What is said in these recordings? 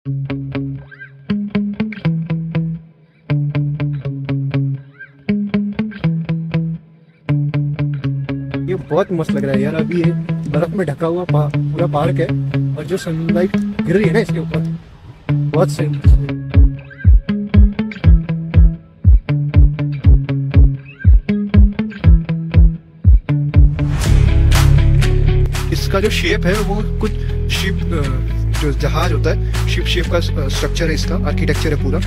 ये बहुत मस्त लग रहा है यार। अभी ये बर्फ में ढका हुआ पूरा पार्क है और जो सनलाइट गिर रही है ना इसके ऊपर, बहुत सही। इसका जो शेप है वो कुछ शिप, जो जहाज होता है शिप शेप का स्ट्रक्चर है, इसका आर्किटेक्चर है पूरा।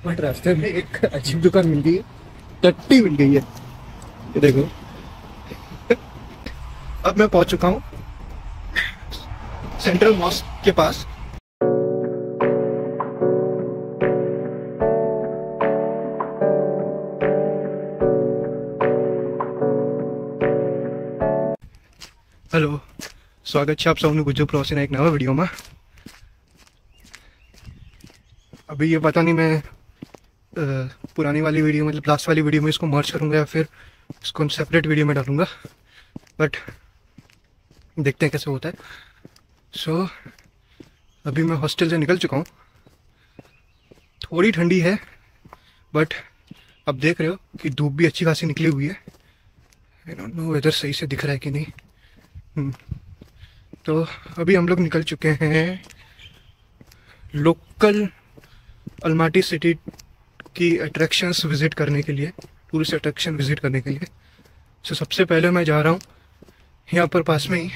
बट रास्ते में एक अजीब दुकान मिल गई है, टट्टी मिल गई है, ये देखो। अब मैं पहुंच चुका हूँ सेंट्रल मॉस्क के पास। हेलो, स्वागत है आप सबने गुज्जू प्रोसेन एक नवा वीडियो में। अभी ये पता नहीं मैं पुरानी वाली वीडियो मतलब लास्ट वाली वीडियो में इसको मर्ज करूँगा या फिर इसको सेपरेट वीडियो में डालूँगा, बट देखते हैं कैसे होता है। सो अभी मैं हॉस्टल से निकल चुका हूँ। थोड़ी ठंडी है बट अब देख रहे हो कि धूप भी अच्छी खासी निकली हुई है। आई डोंट नो वेदर सही से दिख रहा है कि नहीं। तो अभी हम लोग निकल चुके हैं लोकल अलमाटी सिटी की अट्रैक्शंस विज़िट करने के लिए, टूरिस्ट अट्रैक्शन विज़िट करने के लिए। सो सबसे पहले मैं जा रहा हूँ यहाँ पर पास में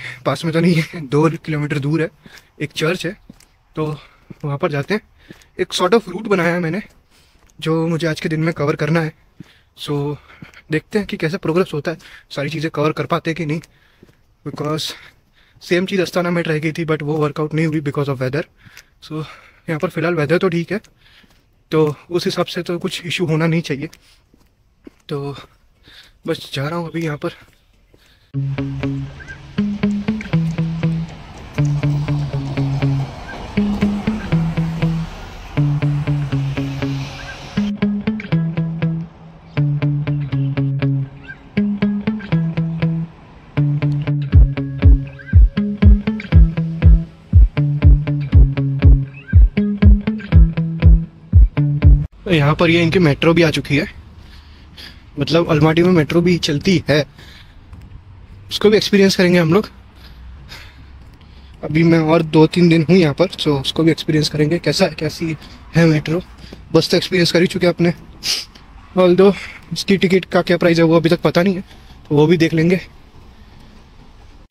तो नहीं है, 2 किलोमीटर दूर है एक चर्च है, तो वहाँ पर जाते हैं। एक सॉर्ट ऑफ रूट बनाया है मैंने जो मुझे आज के दिन में कवर करना है। सो देखते हैं कि कैसे प्रोग्रेस होता है, सारी चीज़ें कवर कर पाते हैं कि नहीं, बिकॉज सेम चीज़ अस्ताना में ट्राई की थी बट वो वर्कआउट नहीं हुई बिकॉज ऑफ वेदर। सो यहाँ पर फ़िलहाल वेदर तो ठीक है, तो उस हिसाब से तो कुछ इशू होना नहीं चाहिए। तो बस जा रहा हूँ अभी यहाँ पर। यहाँ पर ये इनकी मेट्रो भी आ चुकी है, मतलब अलमाटी में मेट्रो भी चलती है, उसको भी एक्सपीरियंस करेंगे हम लोग। अभी मैं और 2-3 दिन हूँ यहाँ पर, सो उसको भी एक्सपीरियंस करेंगे कैसी है मेट्रो। बस तो एक्सपीरियंस कर ही चुके अपने, ऑल्दो इसकी टिकट का क्या प्राइस है वो अभी तक पता नहीं है, तो वो भी देख लेंगे।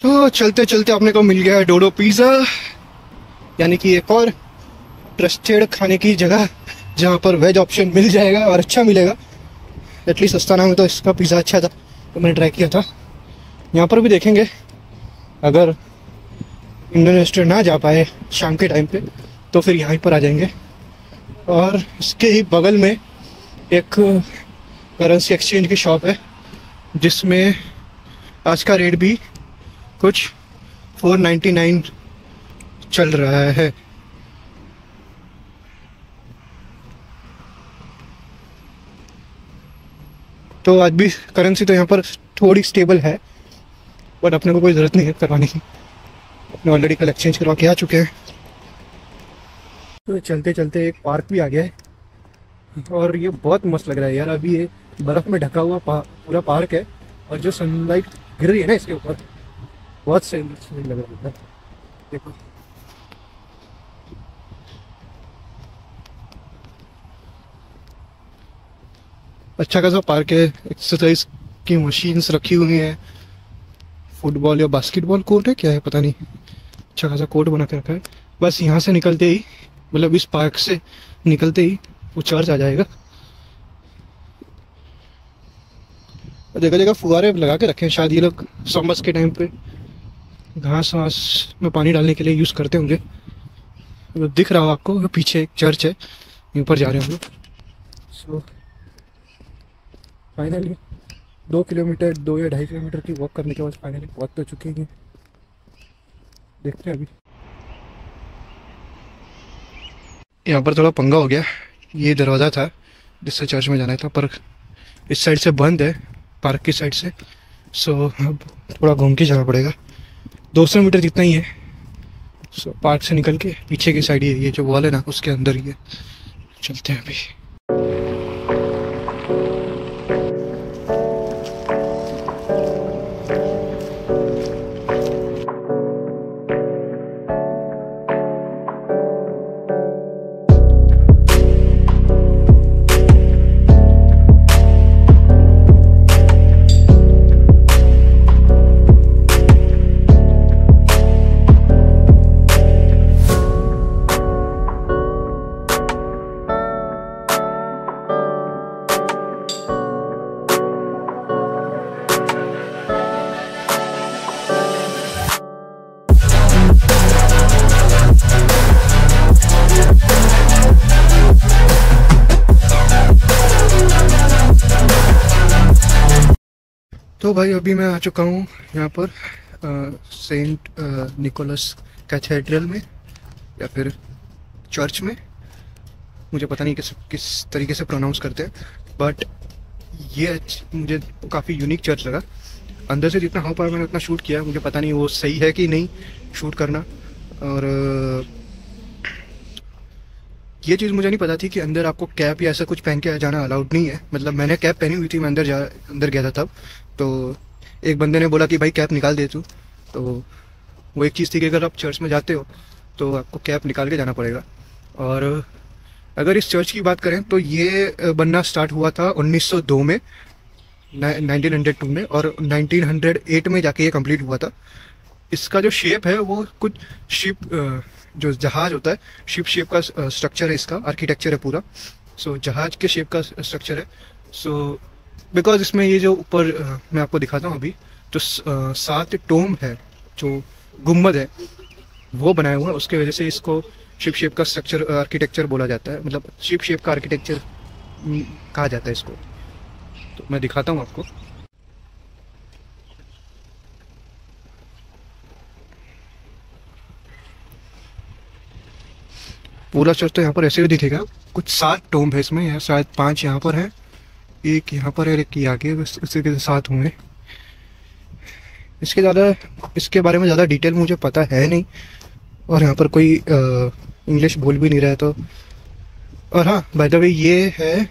तो चलते चलते अपने को मिल गया डोडो पिज़्ज़ा, यानी कि एक और ट्रस्टेड खाने की जगह जहाँ पर वेज ऑप्शन मिल जाएगा और अच्छा मिलेगा। एटलीस्ट अस्ताना में तो इसका पिज़्ज़ा अच्छा था तो मैंने ट्राई किया था। यहाँ पर भी देखेंगे, अगर इंडियन रेस्टोरेंट ना जा पाए शाम के टाइम पे तो फिर यहाँ पर आ जाएंगे। और इसके ही बगल में एक करेंसी एक्सचेंज की शॉप है जिसमें आज का रेट भी कुछ 499 चल रहा है। तो आज भी करेंसी तो यहाँ पर थोड़ी स्टेबल है, बट अपने को कोई ज़रूरत नहीं है करवाने की, अपने ऑलरेडी कल एक्सचेंज करवा के आ चुके हैं। तो चलते चलते एक पार्क भी आ गया है और ये बहुत मस्त लग रहा है यार। अभी ये बर्फ़ में ढका हुआ पूरा पार्क है और जो सनलाइट गिर रही है ना इसके ऊपर, बहुत सही लग रहा है। देखो अच्छा खासा पार्क है, एक्सरसाइज की मशीन्स रखी हुई हैं, फुटबॉल या बास्केटबॉल कोर्ट है क्या है पता नहीं, अच्छा खासा कोर्ट बना के रखा है। बस यहाँ से निकलते ही, मतलब इस पार्क से निकलते ही वो चर्च आ जाएगा। जगह जगह फुहारे लगा के रखे हैं, शायद ये लोग समर्स के टाइम पे घास वास में पानी डालने के लिए यूज़ करते होंगे। दिख रहा हो आपको, पीछे एक चर्च है, ऊपर जा रहे हैं हम लोग। सो फाइनली 2 किलोमीटर 2 या 2.5 किलोमीटर की वॉक करने के बाद फाइनली पहुंच तो चुके हैं। देखते हैं अभी। यहाँ पर थोड़ा पंगा हो गया, ये दरवाज़ा था जिससे चर्च में जाना था पर इस साइड से बंद है, पार्क की साइड से। सो अब थोड़ा घूम के जाना पड़ेगा, 200 मीटर जितना ही है। सो पार्क से निकल के पीछे की साइड ही है, ये जो वॉल है ना उसके अंदर ही है। चलते हैं अभी। तो भाई अभी मैं आ चुका हूँ यहाँ पर सेंट निकोलस कैथेड्रल में, या फिर चर्च में, मुझे पता नहीं किस तरीके से प्रोनाउंस करते हैं, बट ये मुझे काफ़ी यूनिक चर्च लगा। अंदर से जितना हो पाया मैंने उतना शूट किया, मुझे पता नहीं वो सही है कि नहीं शूट करना। और ये चीज़ मुझे नहीं पता थी कि अंदर आपको कैप या ऐसा कुछ पहन के जाना अलाउड नहीं है। मतलब मैंने कैप पहनी हुई थी, मैं अंदर गया था तब। तो एक बंदे ने बोला कि भाई कैप निकाल दे तू। तो वो एक चीज़ थी कि अगर आप चर्च में जाते हो तो आपको कैप निकाल के जाना पड़ेगा। और अगर इस चर्च की बात करें तो ये बनना स्टार्ट हुआ था 1902 में, 1902 में, और 1908 में जाके ये कंप्लीट हुआ था। इसका जो शेप है वो कुछ शिप, जो जहाज होता है, शिप शेप का स्ट्रक्चर है इसका, आर्किटेक्चर है पूरा। सो जहाज के शेप का स्ट्रक्चर है। सो बिकॉज इसमें ये जो ऊपर मैं आपको दिखाता हूँ अभी, जो 7 टोम है, जो गुम्बद है वो बनाया हुआ है, उसके वजह से इसको शिप शेप का स्ट्रक्चर आर्किटेक्चर बोला जाता है। मतलब शिप शेप का आर्किटेक्चर कहा जाता है इसको। तो मैं दिखाता हूँ आपको। पूरा चर्च तो यहाँ पर ऐसे ही दिखेगा। कुछ 7 टोम है इसमें, यहाँ शायद 5 यहाँ पर है, एक यहाँ पर है, एक आगे, बस इसी के 7 हुए। इसके बारे में ज़्यादा डिटेल मुझे पता है नहीं, और यहाँ पर कोई इंग्लिश बोल भी नहीं रहा है तो। और हाँ, बाय द वे ये है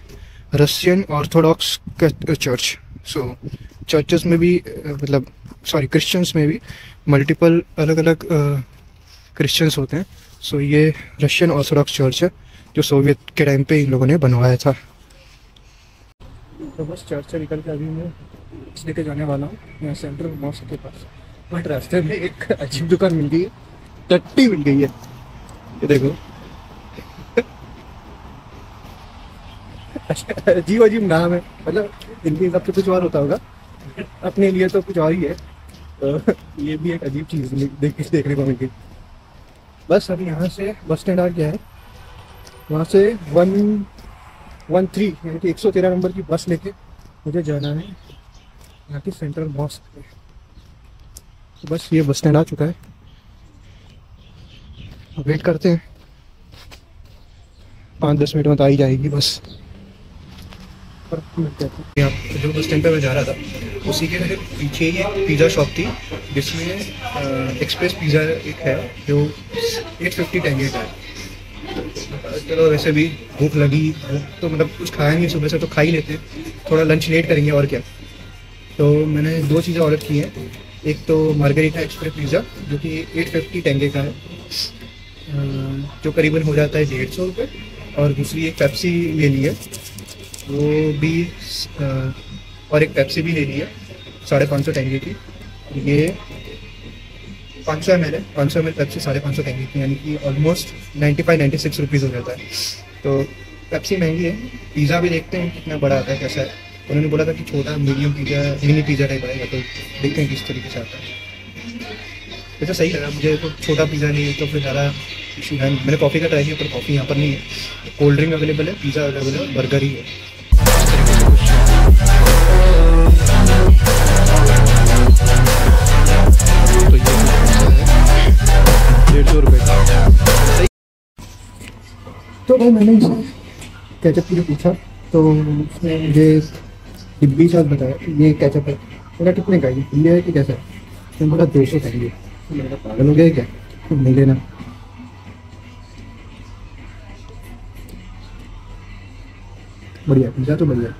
रशियन ऑर्थोडॉक्स चर्च। सो चर्चेस में भी मतलब क्रिश्चियंस में भी मल्टीपल अलग अलग क्रिश्चियंस होते हैं। सो ये रशियन ऑर्थोडॉक्स चर्च है जो सोवियत के टाइम पे इन लोगों ने बनवाया था। तो बस चर्च से निकल के अभी मैं लेके जाने वाला हूँ यहाँ सेंट्रल मॉस्क के पास। बट रास्ते में एक अजीब दुकान मिल गई है, टट्टी मिल गई है, ये देखो। अजीब अजीब नाम है, मतलब इनके हिसाब से कुछ और होता होगा, अपने लिए तो कुछ और ही है। तो ये भी एक अजीब चीज़ देखने को मिल गई। बस अभी यहाँ से बस स्टैंड आ गया है, वहाँ से 113 यानी कि 113 नंबर की बस लेके मुझे जाना है यहाँ की सेंट्रल मॉस्क में। तो बस ये बस स्टैंड आ चुका है, वेट करते हैं, 5-10 मिनट में तो आ ही जाएगी बस। यहाँ जो बस स्टैंड पे मैं जा रहा था उसी के पीछे ही एक पिज़्ज़ा शॉप थी जिसमें एक्सप्रेस पिज़्ज़ा एक है जो 850 टेंगे का है। चलो वैसे भी भूख लगी, तो मतलब कुछ खाया नहीं सुबह से, तो खा ही लेते, थोड़ा लंच लेट करेंगे और क्या। तो मैंने 2 चीज़ें ऑर्डर की हैं, एक तो मार्गरीटा एक्सप्रेस पिज़्ज़ा जो कि 850 टेंगे का है, जो करीबन हो जाता है 150 रुपये, और दूसरी एक पेप्सी ले ली है वो भी, और एक पेप्सी भी ले ली है 550 टेंगे की। ये 500 ml है, 500 ml पेप्सी 550 टेंगे की, यानी कि ऑलमोस्ट 95-96 रुपीज़ हो जाता है। तो पेप्सी महंगी है। पिज़्ज़ा भी देखते हैं कितना बड़ा आता है, कैसा है। उन्होंने बोला था कि छोटा medium pizza, mini pizza type आएगा, तो देखते हैं किस तरीके से आता है। वैसे सही लगा मुझे, तो छोटा पिज़्ज़ा नहीं है तो फिर ज़्यादा इशू है। मैंने कॉफ़ी का ट्राई किया पर कॉफ़ी यहाँ पर नहीं है। कोल्ड ड्रिंक अवेलेबल है, पिज़्ज़ा अवेलेबल है, बर्गर ही है। तो ये 150 रुपये का। तो भाई मैंने इसे केचप के लिए पूछा तो उसने मुझे डिब्बी साथ बताया ये केचप है, मेरा कितने का ये है कि कैसा है? इसमें बोला 200 चाहिए। मेरा पागल हो गया है क्या? नहीं लेना। बढ़िया पिज्जा तो बढ़िया।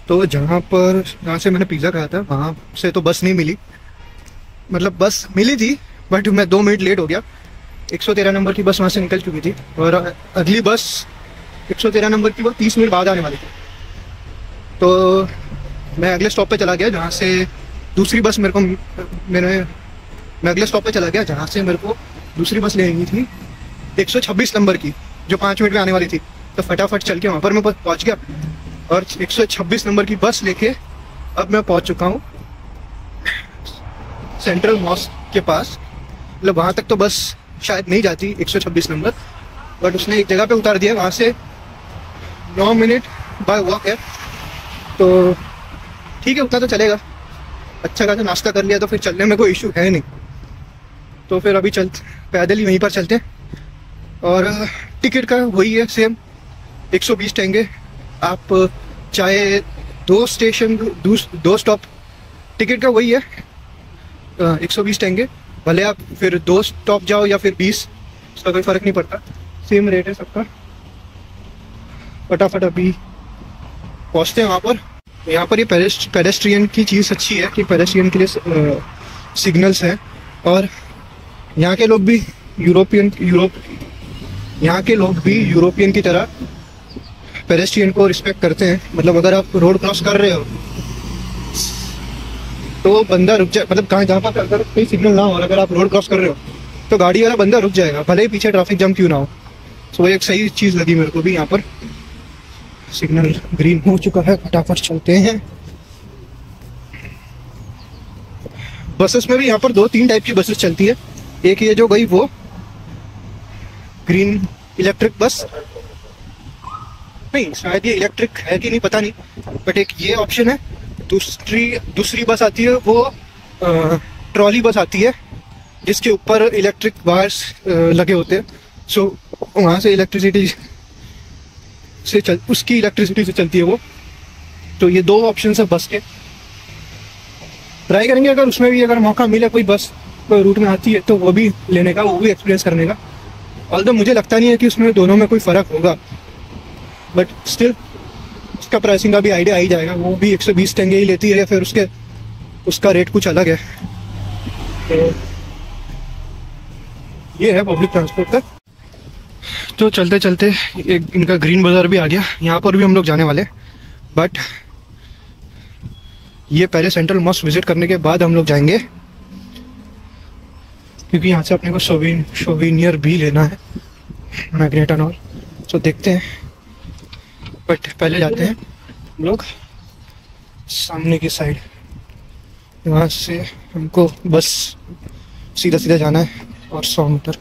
तो जहाँ से मैंने पिज़्ज़ा खाया था वहाँ से तो बस नहीं मिली, मतलब बस मिली थी बट मैं 2 मिनट लेट हो गया। 113 नंबर की बस वहाँ से निकल चुकी थी और अगली बस 113 नंबर की वो 30 मिनट बाद आने वाली थी। तो मैं अगले स्टॉप पे चला गया जहाँ से दूसरी बस मेरे को मैं अगले स्टॉप पे चला गया जहाँ से मेरे को दूसरी बस लेनी थी 126 नंबर की, जो 5 मिनट में आने वाली थी। तो फटाफट चल के वहाँ पर मैं पहुँच गया और 126 नंबर की बस लेके अब मैं पहुँच चुका हूँ सेंट्रल मॉस्क के पास। मतलब वहाँ तक तो बस शायद नहीं जाती 126 नंबर, बट उसने एक जगह पे उतार दिया। वहाँ से 9 मिनट बाय वॉक है, तो ठीक है उतना तो चलेगा। अच्छा खासा नाश्ता कर लिया तो फिर चलने में कोई इशू है नहीं। तो फिर अभी पैदल ही वहीं पर चलते हैं। और टिकट का वही है सेम 120 टेंगे। आप चाहे 2 स्टेशन 2 स्टॉप, टिकट का वही है 120 टेंगे। भले आप फिर 2 स्टॉप जाओ या फिर 20, उसका कोई फ़र्क नहीं पड़ता, सेम रेट है सबका। फटाफट अभी पहुँचते हैं वहाँ पर। यहाँ पर ये पेडेस्ट्रियन की चीज़ अच्छी है कि पेडेस्ट्रियन के लिए सिग्नल्स हैं और यहाँ के लोग भी यहाँ के लोग भी यूरोपियन की तरह पेडेस्ट्रियन को रिस्पेक्ट करते हैं। मतलब अगर आप रोड क्रॉस कर रहे हो तो बंदा रुक जाए, मतलब जहाँ पर अगर कोई सिग्नल ना हो और अगर आप रोड क्रॉस कर रहे हो तो गाड़ी वाला बंदा रुक जाएगा, भले ही पीछे ट्रैफिक जाम क्यों ना हो। तो वो एक सही चीज़ लगी मेरे को भी। यहाँ पर सिग्नल ग्रीन हो चुका है, फटाफट चलते हैं। बसेस में भी यहाँ पर 2-3 टाइप की बसेस चलती है। एक ये जो गई वो ग्रीन इलेक्ट्रिक बस, नहीं शायद ये इलेक्ट्रिक है कि नहीं पता नहीं, बट एक ये ऑप्शन है। दूसरी बस आती है वो ट्रॉली बस आती है जिसके ऊपर इलेक्ट्रिक वायर्स लगे होते हैं। सो वहाँ से उसकी इलेक्ट्रिसिटी से चलती है वो। तो ये 2 ऑप्शन है बस के। ट्राई करेंगे अगर उसमें भी अगर मौका मिले, कोई बस कोई रूट में आती है तो वो भी लेने का, वो भी एक्सपीरियंस करने का। ऑल्दो मुझे लगता नहीं है कि उसमें दोनों में कोई फ़र्क होगा, बट स्टिल उसका प्राइसिंग का भी आइडिया आ ही जाएगा। वो भी 120 टेंगे ही लेती है या फिर उसका रेट कुछ अलग है। तो ये है पब्लिक ट्रांसपोर्ट का। तो चलते चलते एक इनका ग्रीन बाज़ार भी आ गया, यहाँ पर भी हम लोग जाने वाले। बट ये पहले सेंट्रल मॉस्क विजिट करने के बाद हम लोग जाएंगे, क्योंकि यहाँ से अपने को सोवेनियर भी लेना है, मैग्नेट एंड ऑल। तो देखते हैं, बट पहले जाते हैं हम लोग सामने की साइड। यहाँ से हमको बस सीधा सीधा जाना है और 100 मीटर